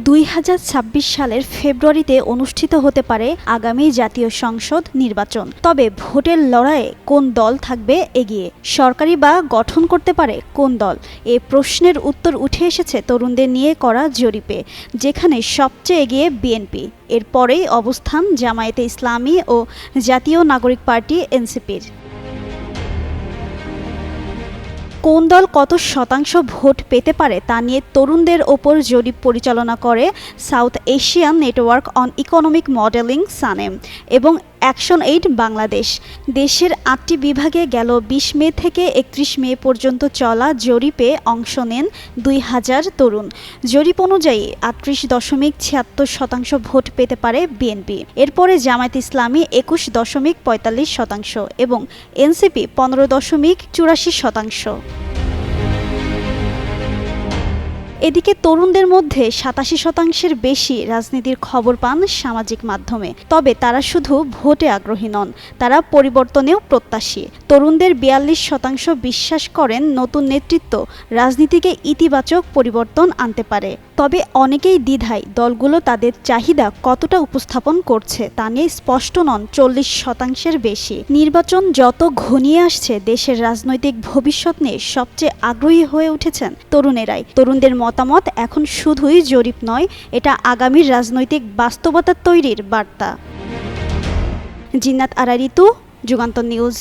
2026 সালের ফেব্রুয়ারিতে অনুষ্ঠিত হতে পারে আগামী জাতীয় সংসদ নির্বাচন। তবে ভোটের লড়াইয়ে কোন দল থাকবে এগিয়ে, সরকারি বা গঠন করতে পারে কোন দল, এ প্রশ্নের উত্তর উঠে এসেছে তরুণদের নিয়ে করা জরিপে, যেখানে সবচেয়ে এগিয়ে বিএনপি। এরপরেই অবস্থান জামায়াতে ইসলামী ও জাতীয় নাগরিক পার্টি এনসিপির। কোন দল কত শতাংশ ভোট পেতে পারে তা নিয়ে তরুণদের ওপর জরিপ পরিচালনা করে south Asian network on economic modelling SANEM এবং অ্যাকশন এইড বাংলাদেশ। দেশের 8টি বিভাগে গেল 20 মে থেকে 31 মে পর্যন্ত চলা জরিপে অংশ নেন 2000 তরুণ। জরিপ অনুযায়ী 38.76% ভোট পেতে পারে বিএনপি, এরপরে জামায়াত ইসলামী 21.45% এবং এনসিপি 15.84%। এদিকে তরুণদের মধ্যে 87%-এর বেশি রাজনীতির খবর পান সামাজিক মাধ্যমে। তবে তারা শুধু ভোটে আগ্রহী নন, তারা পরিবর্তনেও প্রত্যাশী। তরুণদের 42% বিশ্বাস করেন নতুন নেতৃত্ব রাজনীতিকে ইতিবাচক পরিবর্তন আনতে পারে। তবে অনেকেই দ্বিধায় দলগুলো তাদের চাহিদা কতটা উপস্থাপন করছে তা নিয়ে স্পষ্ট নন 40%-এর বেশি। নির্বাচন যত ঘনিয়ে আসছে, দেশের রাজনৈতিক ভবিষ্যৎ নিয়ে সবচেয়ে আগ্রহী হয়ে উঠেছেন তরুণেরাই। তরুণদের মতামত এখন শুধুই জরিপ নয়, এটা আগামীর রাজনৈতিক বাস্তবতা তৈরির বার্তা। জিন্নাত আরা ঋতু, যুগান্তর নিউজ।